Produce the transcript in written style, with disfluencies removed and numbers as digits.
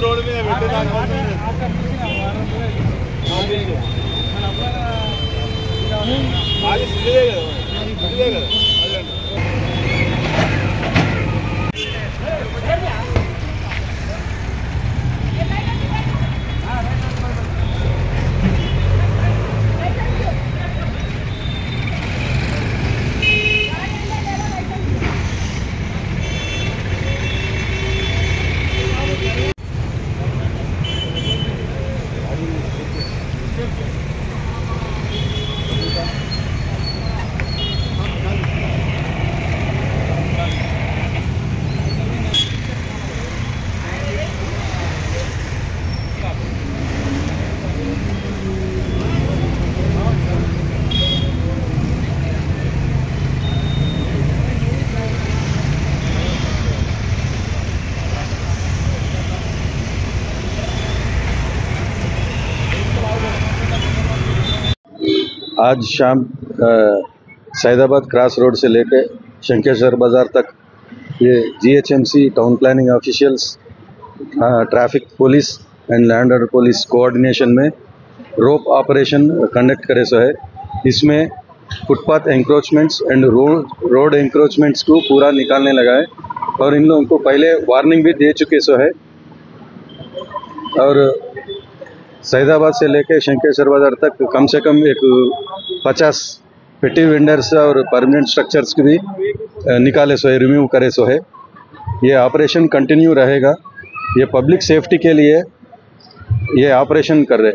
Road में आज शाम सैदाबाद क्रॉस रोड से लेकर शंकेश्वर बाज़ार तक ये GHMC town planning officials, traffic police and land order police coordination में रोप ऑपरेशन कंडक्ट करे सो है। इसमें फुटपाथ एंक्रोचमेंट्स एंड रोड एंक्रोचमेंट्स को पूरा निकालने लगा है और इन लोगों को पहले वार्निंग भी दे चुके सो है। और सैदाबाद से लेकर शंकेश्वर बाज़ार तक कम से कम एक 50 पेटी वेंडर्स और परमानेंट स्ट्रक्चर्स की भी निकाले सो है, रिमूव करे सो है। ये ऑपरेशन कंटिन्यू रहेगा। ये पब्लिक सेफ्टी के लिए ये ऑपरेशन कर रहे।